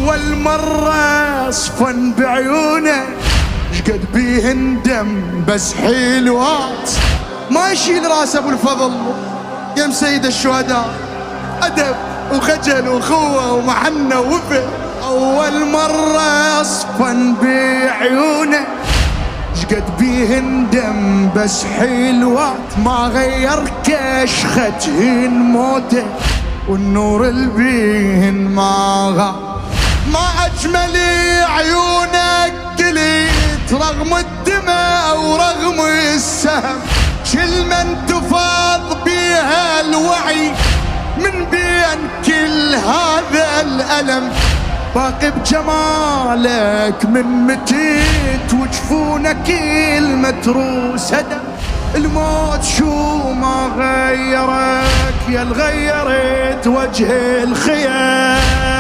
أول مرة أصفن بعيونه شقد بيه اندم بس حلوات ما يشيل راس أبو الفضل يم سيد الشهداء أدب وخجل وخوة ومحنة ووفا. أول مرة أصفن بعيونه شقد بيه اندم بس حلوات ما غير كشختهن موته والنور البيهن ما غاب. ما أجمل عيونك قليت رغم الدماء ورغم السهم كل من تفاض بيها الوعي من بين كل هذا الألم. باقي بجمالك من متيت وجفونك المتروس هدم. الموت شو ما غيرك يا الغيرت وجه الخيال